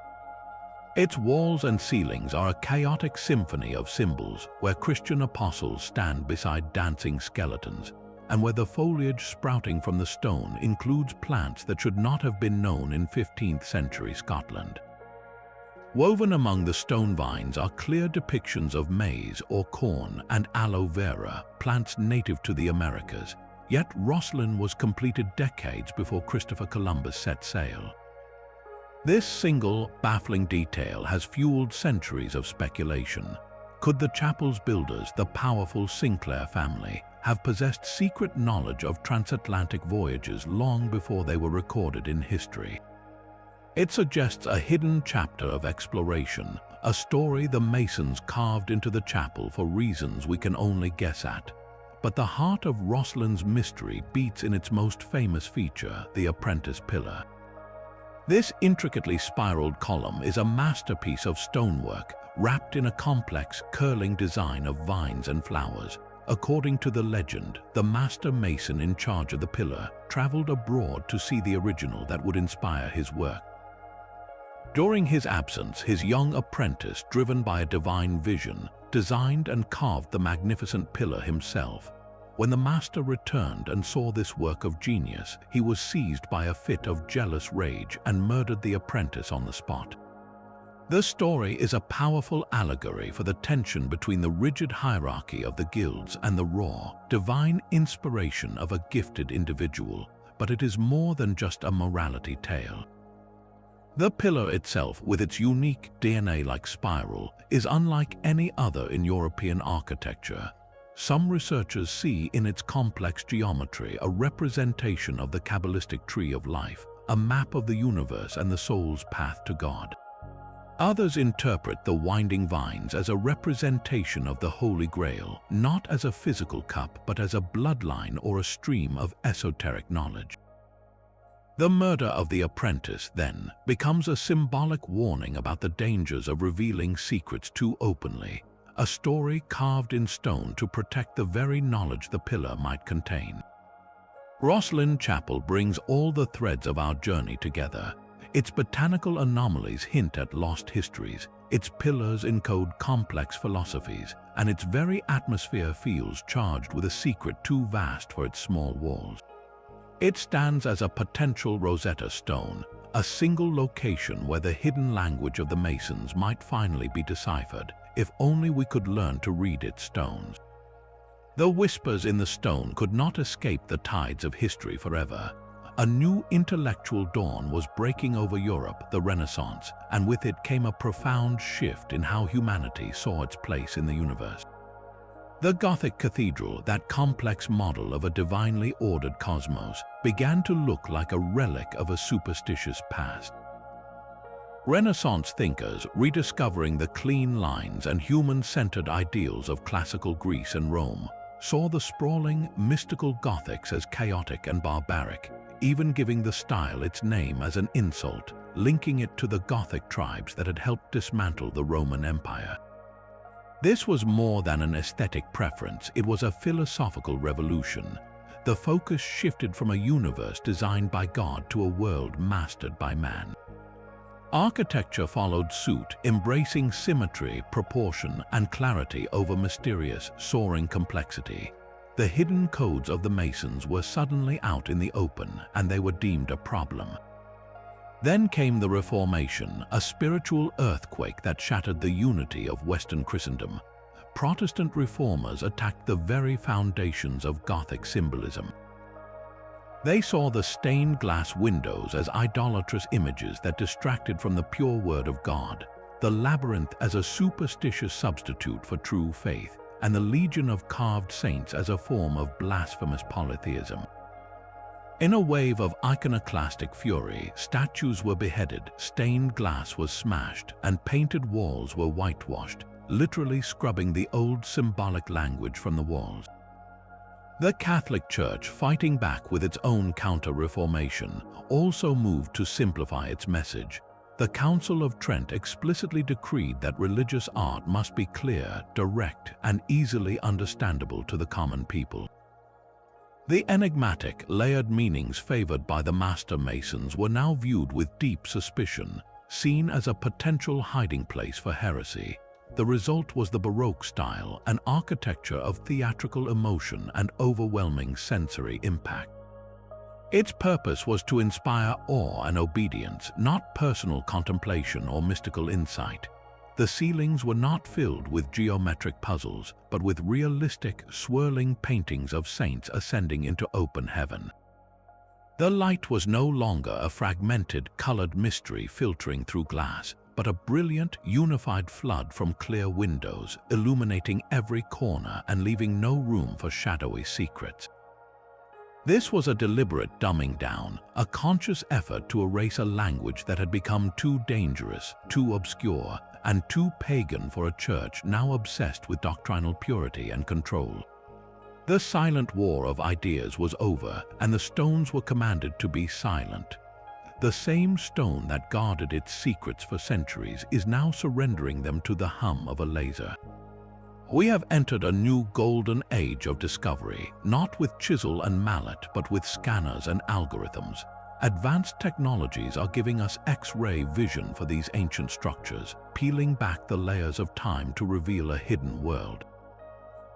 Its walls and ceilings are a chaotic symphony of symbols where Christian apostles stand beside dancing skeletons, and where the foliage sprouting from the stone includes plants that should not have been known in 15th century Scotland. Woven among the stone vines are clear depictions of maize or corn and aloe vera, plants native to the Americas, yet Rosslyn was completed decades before Christopher Columbus set sail. This single, baffling detail has fueled centuries of speculation. Could the chapel's builders, the powerful Sinclair family, have possessed secret knowledge of transatlantic voyages long before they were recorded in history? It suggests a hidden chapter of exploration, a story the Masons carved into the chapel for reasons we can only guess at. But the heart of Rosslyn's mystery beats in its most famous feature, the apprentice pillar. This intricately spiraled column is a masterpiece of stonework, wrapped in a complex, curling design of vines and flowers. According to the legend, the master mason in charge of the pillar traveled abroad to see the original that would inspire his work. During his absence, his young apprentice, driven by a divine vision, designed and carved the magnificent pillar himself. When the master returned and saw this work of genius, he was seized by a fit of jealous rage and murdered the apprentice on the spot. The story is a powerful allegory for the tension between the rigid hierarchy of the guilds and the raw, divine inspiration of a gifted individual, but it is more than just a morality tale. The pillar itself, with its unique DNA-like spiral, is unlike any other in European architecture. Some researchers see in its complex geometry a representation of the Kabbalistic tree of life, a map of the universe and the soul's path to God. Others interpret the winding vines as a representation of the Holy Grail, not as a physical cup but as a bloodline or a stream of esoteric knowledge. The murder of the apprentice, then, becomes a symbolic warning about the dangers of revealing secrets too openly, a story carved in stone to protect the very knowledge the pillar might contain. Rosslyn Chapel brings all the threads of our journey together. Its botanical anomalies hint at lost histories, its pillars encode complex philosophies, and its very atmosphere feels charged with a secret too vast for its small walls. It stands as a potential Rosetta Stone, a single location where the hidden language of the Masons might finally be deciphered, if only we could learn to read its stones. The whispers in the stone could not escape the tides of history forever. A new intellectual dawn was breaking over Europe, the Renaissance, and with it came a profound shift in how humanity saw its place in the universe. The Gothic Cathedral, that complex model of a divinely ordered cosmos, began to look like a relic of a superstitious past. Renaissance thinkers, rediscovering the clean lines and human-centered ideals of classical Greece and Rome, saw the sprawling, mystical Gothics as chaotic and barbaric, even giving the style its name as an insult, linking it to the Gothic tribes that had helped dismantle the Roman Empire. This was more than an aesthetic preference, it was a philosophical revolution. The focus shifted from a universe designed by God to a world mastered by man. Architecture followed suit, embracing symmetry, proportion, and clarity over mysterious, soaring complexity. The hidden codes of the Masons were suddenly out in the open, and they were deemed a problem. Then came the Reformation, a spiritual earthquake that shattered the unity of Western Christendom. Protestant reformers attacked the very foundations of Gothic symbolism. They saw the stained glass windows as idolatrous images that distracted from the pure word of God, the labyrinth as a superstitious substitute for true faith, and the legion of carved saints as a form of blasphemous polytheism. In a wave of iconoclastic fury, statues were beheaded, stained glass was smashed, and painted walls were whitewashed, literally scrubbing the old symbolic language from the walls. The Catholic Church, fighting back with its own counter-reformation, also moved to simplify its message. The Council of Trent explicitly decreed that religious art must be clear, direct, and easily understandable to the common people. The enigmatic, layered meanings favored by the Master Masons were now viewed with deep suspicion, seen as a potential hiding place for heresy. The result was the Baroque style, an architecture of theatrical emotion and overwhelming sensory impact. Its purpose was to inspire awe and obedience, not personal contemplation or mystical insight. The ceilings were not filled with geometric puzzles, but with realistic, swirling paintings of saints ascending into open heaven. The light was no longer a fragmented, colored mystery filtering through glass, but a brilliant, unified flood from clear windows, illuminating every corner and leaving no room for shadowy secrets. This was a deliberate dumbing down, a conscious effort to erase a language that had become too dangerous, too obscure, and too pagan for a church now obsessed with doctrinal purity and control. The silent war of ideas was over, and the stones were commanded to be silent. The same stone that guarded its secrets for centuries is now surrendering them to the hum of a laser. We have entered a new golden age of discovery, not with chisel and mallet, but with scanners and algorithms. Advanced technologies are giving us X-ray vision for these ancient structures, peeling back the layers of time to reveal a hidden world.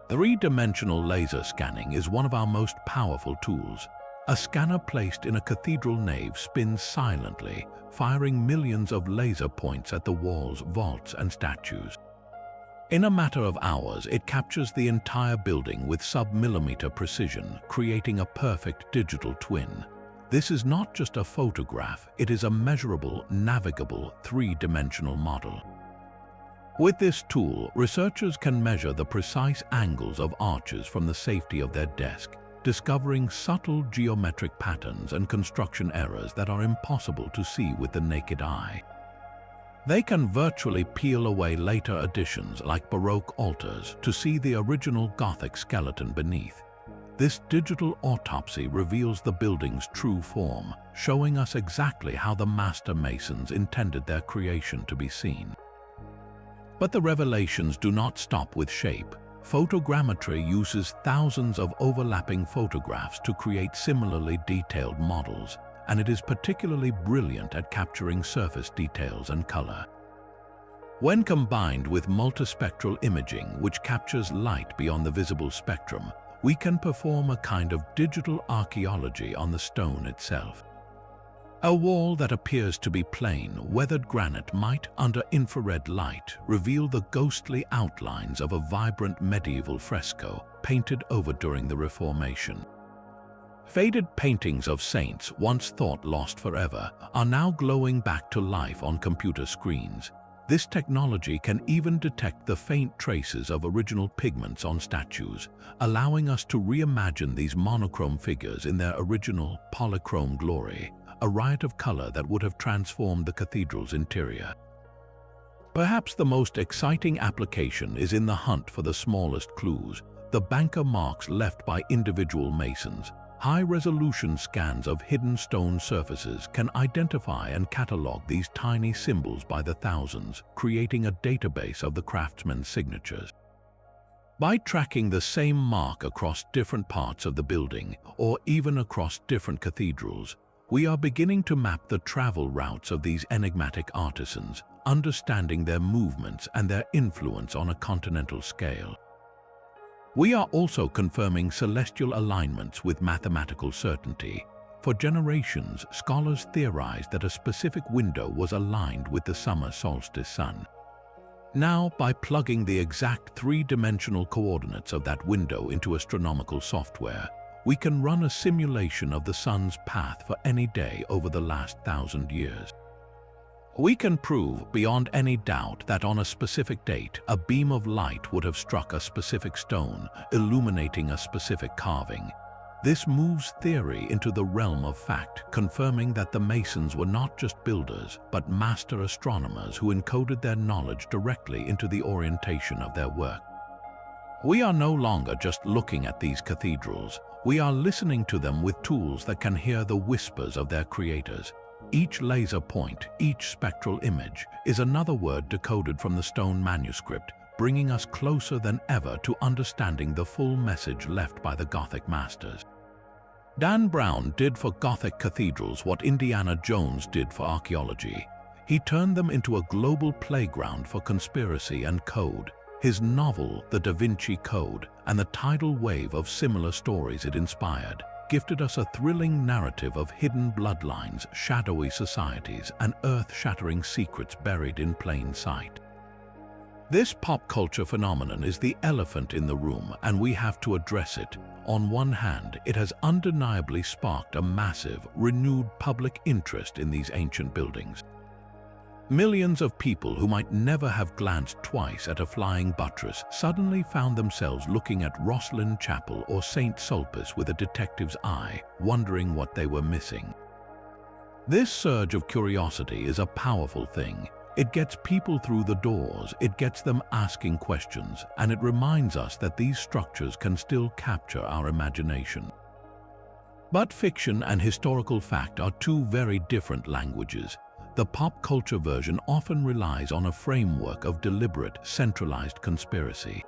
Three-dimensional laser scanning is one of our most powerful tools. A scanner placed in a cathedral nave spins silently, firing millions of laser points at the walls, vaults, and statues. In a matter of hours, it captures the entire building with sub-millimeter precision, creating a perfect digital twin. This is not just a photograph, it is a measurable, navigable, three-dimensional model. With this tool, researchers can measure the precise angles of arches from the safety of their desk, discovering subtle geometric patterns and construction errors that are impossible to see with the naked eye. They can virtually peel away later additions like Baroque altars to see the original Gothic skeleton beneath. This digital autopsy reveals the building's true form, showing us exactly how the master masons intended their creation to be seen. But the revelations do not stop with shape. Photogrammetry uses thousands of overlapping photographs to create similarly detailed models, and it is particularly brilliant at capturing surface details and color. When combined with multispectral imaging, which captures light beyond the visible spectrum, we can perform a kind of digital archaeology on the stone itself. A wall that appears to be plain, weathered granite might, under infrared light, reveal the ghostly outlines of a vibrant medieval fresco painted over during the Reformation. Faded paintings of saints, once thought lost forever, are now glowing back to life on computer screens. This technology can even detect the faint traces of original pigments on statues, allowing us to reimagine these monochrome figures in their original polychrome glory, a riot of color that would have transformed the cathedral's interior. Perhaps the most exciting application is in the hunt for the smallest clues, the banker marks left by individual masons. High-resolution scans of hidden stone surfaces can identify and catalog these tiny symbols by the thousands, creating a database of the craftsman's signatures. By tracking the same mark across different parts of the building, or even across different cathedrals, we are beginning to map the travel routes of these enigmatic artisans, understanding their movements and their influence on a continental scale. We are also confirming celestial alignments with mathematical certainty. For generations, scholars theorized that a specific window was aligned with the summer solstice sun. Now, by plugging the exact three-dimensional coordinates of that window into astronomical software, we can run a simulation of the sun's path for any day over the last 1,000 years. We can prove beyond any doubt that on a specific date, a beam of light would have struck a specific stone, illuminating a specific carving. This moves theory into the realm of fact, confirming that the Masons were not just builders, but master astronomers who encoded their knowledge directly into the orientation of their work. We are no longer just looking at these cathedrals. We are listening to them with tools that can hear the whispers of their creators. Each laser point, each spectral image, is another word decoded from the stone manuscript, bringing us closer than ever to understanding the full message left by the Gothic masters. Dan Brown did for Gothic cathedrals what Indiana Jones did for archaeology. He turned them into a global playground for conspiracy and code. His novel, The Da Vinci Code, and the tidal wave of similar stories it inspired, gifted us a thrilling narrative of hidden bloodlines, shadowy societies, and earth-shattering secrets buried in plain sight. This pop culture phenomenon is the elephant in the room, and we have to address it. On one hand, it has undeniably sparked a massive, renewed public interest in these ancient buildings. Millions of people who might never have glanced twice at a flying buttress suddenly found themselves looking at Rosslyn Chapel or St. Sulpice with a detective's eye, wondering what they were missing. This surge of curiosity is a powerful thing. It gets people through the doors, it gets them asking questions, and it reminds us that these structures can still capture our imagination. But fiction and historical fact are two very different languages. The pop culture version often relies on a framework of deliberate, centralized conspiracy.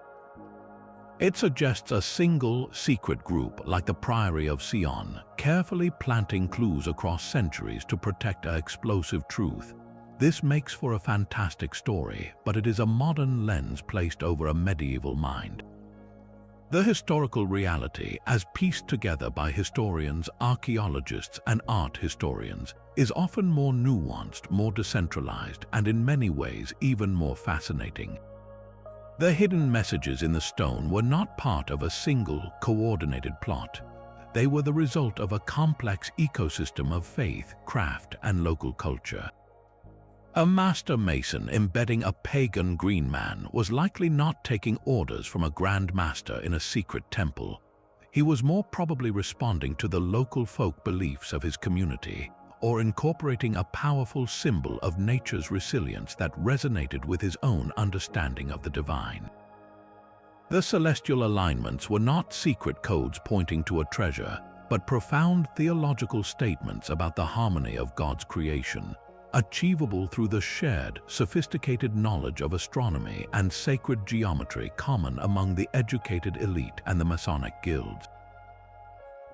It suggests a single, secret group like the Priory of Sion, carefully planting clues across centuries to protect an explosive truth. This makes for a fantastic story, but it is a modern lens placed over a medieval mind. The historical reality, as pieced together by historians, archaeologists, and art historians, is often more nuanced, more decentralized, and in many ways even more fascinating. The hidden messages in the stone were not part of a single, coordinated plot. They were the result of a complex ecosystem of faith, craft, and local culture. A master mason embedding a pagan green man was likely not taking orders from a grand master in a secret temple. He was more probably responding to the local folk beliefs of his community, or incorporating a powerful symbol of nature's resilience that resonated with his own understanding of the divine. The celestial alignments were not secret codes pointing to a treasure, but profound theological statements about the harmony of God's creation, achievable through the shared, sophisticated knowledge of astronomy and sacred geometry common among the educated elite and the Masonic guilds.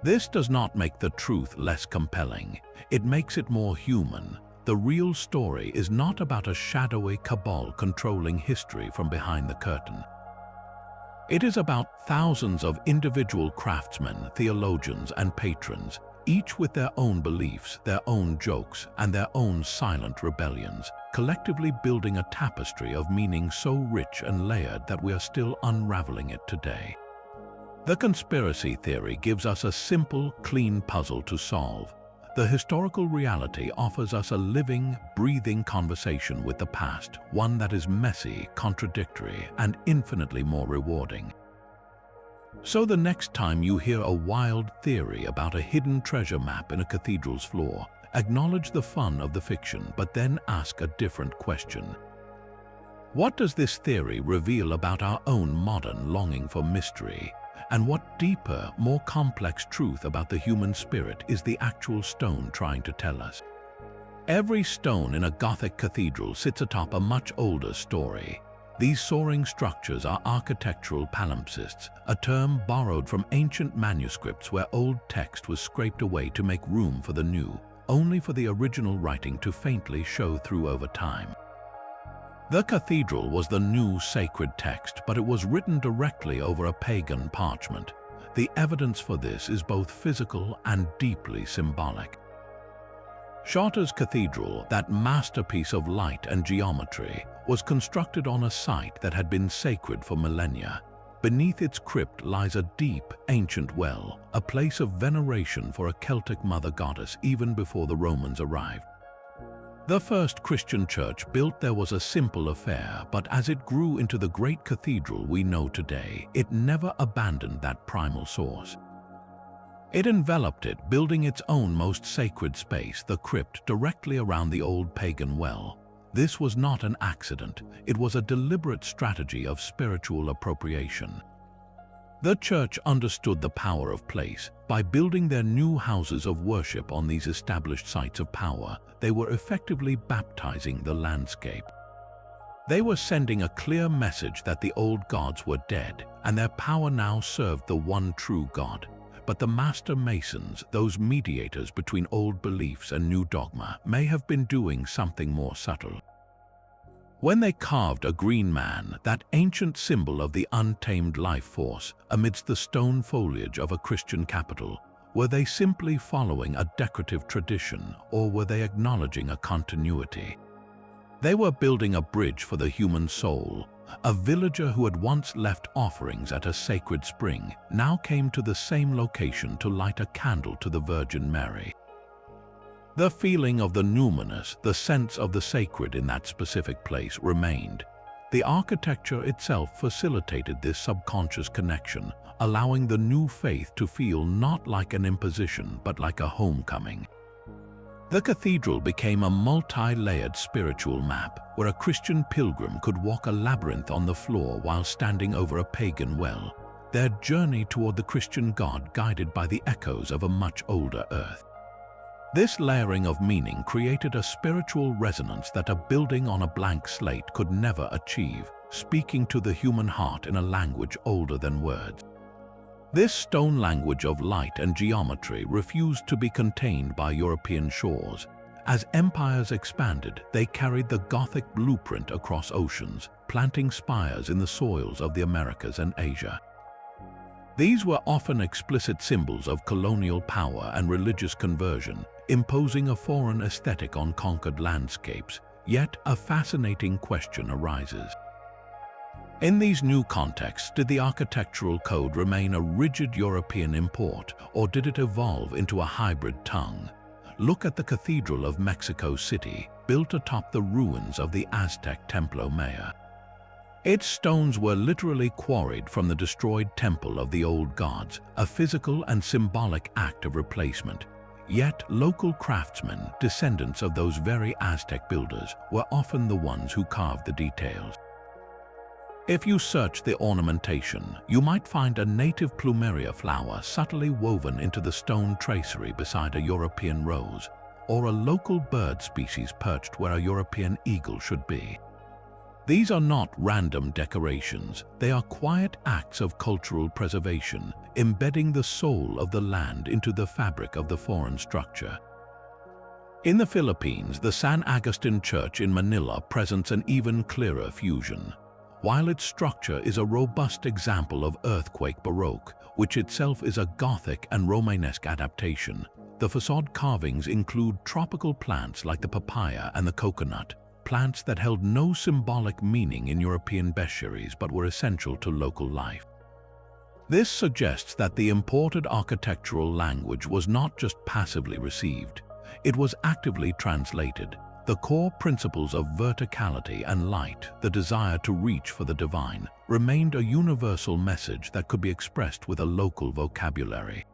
This does not make the truth less compelling. It makes it more human. The real story is not about a shadowy cabal controlling history from behind the curtain. It is about thousands of individual craftsmen, theologians, and patrons, each with their own beliefs, their own jokes, and their own silent rebellions, collectively building a tapestry of meaning so rich and layered that we are still unraveling it today. The conspiracy theory gives us a simple, clean puzzle to solve. The historical reality offers us a living, breathing conversation with the past, one that is messy, contradictory, and infinitely more rewarding. So the next time you hear a wild theory about a hidden treasure map in a cathedral's floor, acknowledge the fun of the fiction, but then ask a different question. What does this theory reveal about our own modern longing for mystery? And what deeper, more complex truth about the human spirit is the actual stone trying to tell us? Every stone in a Gothic cathedral sits atop a much older story. These soaring structures are architectural palimpsests, a term borrowed from ancient manuscripts where old text was scraped away to make room for the new, only for the original writing to faintly show through over time. The cathedral was the new sacred text, but it was written directly over a pagan parchment. The evidence for this is both physical and deeply symbolic. Chartres Cathedral, that masterpiece of light and geometry, was constructed on a site that had been sacred for millennia. Beneath its crypt lies a deep, ancient well, a place of veneration for a Celtic mother goddess even before the Romans arrived. The first Christian church built there was a simple affair, but as it grew into the great cathedral we know today, it never abandoned that primal source. It enveloped it, building its own most sacred space, the crypt, directly around the old pagan well. This was not an accident, it was a deliberate strategy of spiritual appropriation. The church understood the power of place. By building their new houses of worship on these established sites of power, they were effectively baptizing the landscape. They were sending a clear message that the old gods were dead, and their power now served the one true God. But the master masons, those mediators between old beliefs and new dogma, may have been doing something more subtle. When they carved a green man, that ancient symbol of the untamed life force, amidst the stone foliage of a Christian capital, were they simply following a decorative tradition, or were they acknowledging a continuity? They were building a bridge for the human soul. A villager who had once left offerings at a sacred spring now came to the same location to light a candle to the Virgin Mary. The feeling of the numinous, the sense of the sacred in that specific place remained. The architecture itself facilitated this subconscious connection, allowing the new faith to feel not like an imposition but like a homecoming. The cathedral became a multi-layered spiritual map where a Christian pilgrim could walk a labyrinth on the floor while standing over a pagan well, their journey toward the Christian God guided by the echoes of a much older earth. This layering of meaning created a spiritual resonance that a building on a blank slate could never achieve, speaking to the human heart in a language older than words. This stone language of light and geometry refused to be contained by European shores. As empires expanded, they carried the Gothic blueprint across oceans, planting spires in the soils of the Americas and Asia. These were often explicit symbols of colonial power and religious conversion, imposing a foreign aesthetic on conquered landscapes. Yet a fascinating question arises. In these new contexts, did the architectural code remain a rigid European import, or did it evolve into a hybrid tongue? Look at the Cathedral of Mexico City, built atop the ruins of the Aztec Templo Mayor. Its stones were literally quarried from the destroyed temple of the old gods, a physical and symbolic act of replacement. Yet local craftsmen, descendants of those very Aztec builders, were often the ones who carved the details. If you search the ornamentation, you might find a native plumeria flower subtly woven into the stone tracery beside a European rose, or a local bird species perched where a European eagle should be. These are not random decorations, they are quiet acts of cultural preservation, embedding the soul of the land into the fabric of the foreign structure. In the Philippines, the San Agustin Church in Manila presents an even clearer fusion. While its structure is a robust example of earthquake Baroque, which itself is a Gothic and Romanesque adaptation, the facade carvings include tropical plants like the papaya and the coconut, plants that held no symbolic meaning in European bestiaries but were essential to local life. This suggests that the imported architectural language was not just passively received, it was actively translated. The core principles of verticality and light, the desire to reach for the divine, remained a universal message that could be expressed with a local vocabulary.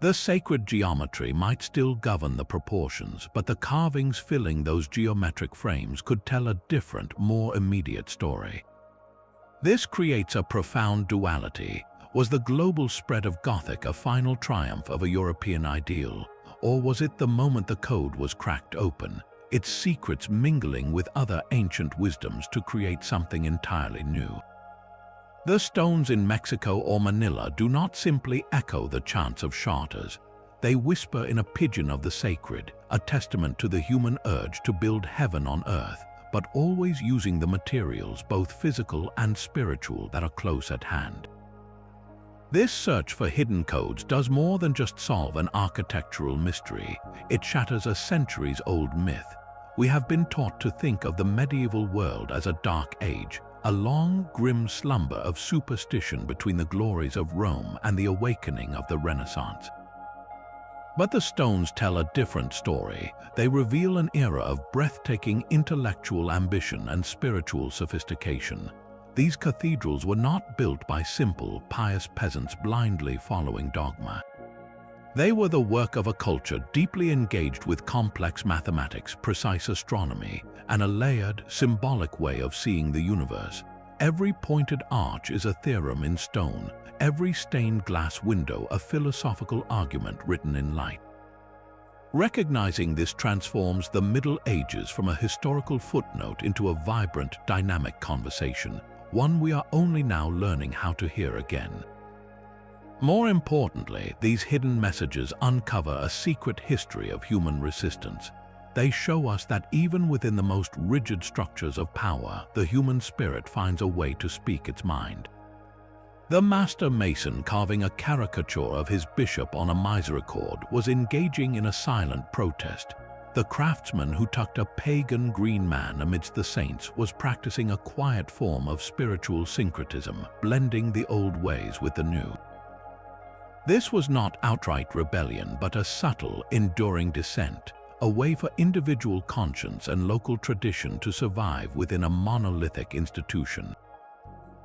The sacred geometry might still govern the proportions, but the carvings filling those geometric frames could tell a different, more immediate story. This creates a profound duality. Was the global spread of Gothic a final triumph of a European ideal, or was it the moment the code was cracked open, its secrets mingling with other ancient wisdoms to create something entirely new? The stones in Mexico or Manila do not simply echo the chants of Chartres. They whisper in a pidgin of the sacred, a testament to the human urge to build heaven on earth, but always using the materials, both physical and spiritual, that are close at hand. This search for hidden codes does more than just solve an architectural mystery. It shatters a centuries-old myth. We have been taught to think of the medieval world as a dark age, a long, grim slumber of superstition between the glories of Rome and the awakening of the Renaissance. But the stones tell a different story. They reveal an era of breathtaking intellectual ambition and spiritual sophistication. These cathedrals were not built by simple, pious peasants blindly following dogma. They were the work of a culture deeply engaged with complex mathematics, precise astronomy, and a layered, symbolic way of seeing the universe. Every pointed arch is a theorem in stone, every stained glass window a philosophical argument written in light. Recognizing this transforms the Middle Ages from a historical footnote into a vibrant, dynamic conversation, one we are only now learning how to hear again. More importantly, these hidden messages uncover a secret history of human resistance. They show us that even within the most rigid structures of power, the human spirit finds a way to speak its mind. The master mason carving a caricature of his bishop on a misericord was engaging in a silent protest. The craftsman who tucked a pagan green man amidst the saints was practicing a quiet form of spiritual syncretism, blending the old ways with the new. This was not outright rebellion, but a subtle, enduring dissent, a way for individual conscience and local tradition to survive within a monolithic institution.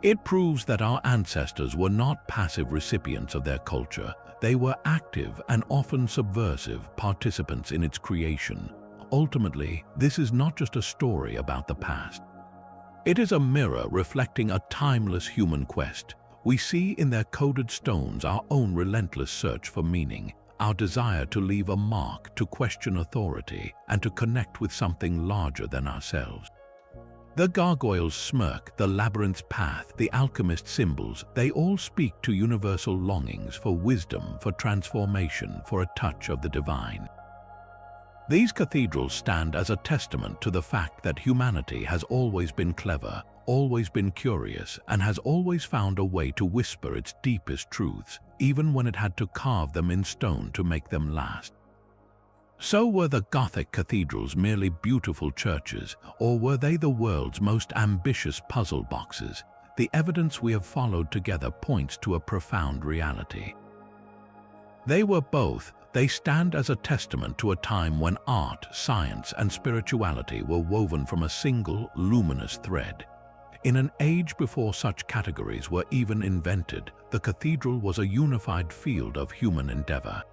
It proves that our ancestors were not passive recipients of their culture. They were active and often subversive participants in its creation. Ultimately, this is not just a story about the past. It is a mirror reflecting a timeless human quest. We see in their coded stones our own relentless search for meaning, our desire to leave a mark, to question authority, and to connect with something larger than ourselves. The gargoyle's smirk, the labyrinth's path, the alchemist's symbols, they all speak to universal longings for wisdom, for transformation, for a touch of the divine. These cathedrals stand as a testament to the fact that humanity has always been clever, always been curious, and has always found a way to whisper its deepest truths, even when it had to carve them in stone to make them last. So were the Gothic cathedrals merely beautiful churches, or were they the world's most ambitious puzzle boxes? The evidence we have followed together points to a profound reality. They were both. They stand as a testament to a time when art, science, and spirituality were woven from a single, luminous thread. In an age before such categories were even invented, the cathedral was a unified field of human endeavor.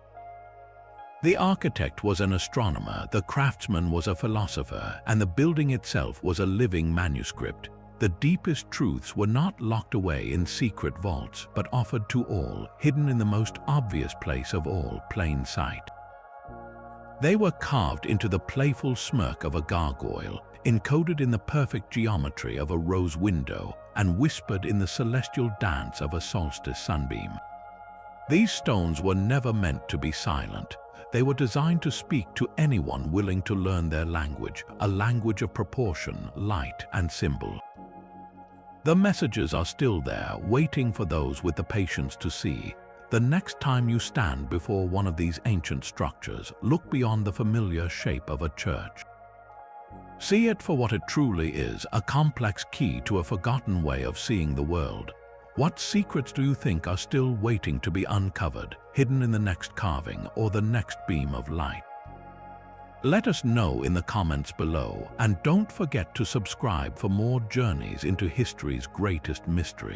The architect was an astronomer, the craftsman was a philosopher, and the building itself was a living manuscript. The deepest truths were not locked away in secret vaults, but offered to all, hidden in the most obvious place of all, plain sight. They were carved into the playful smirk of a gargoyle, encoded in the perfect geometry of a rose window, and whispered in the celestial dance of a solstice sunbeam. These stones were never meant to be silent. They were designed to speak to anyone willing to learn their language, a language of proportion, light, and symbol. The messages are still there, waiting for those with the patience to see. The next time you stand before one of these ancient structures, look beyond the familiar shape of a church. See it for what it truly is, a complex key to a forgotten way of seeing the world. What secrets do you think are still waiting to be uncovered, hidden in the next carving or the next beam of light? Let us know in the comments below, and don't forget to subscribe for more journeys into history's greatest mysteries.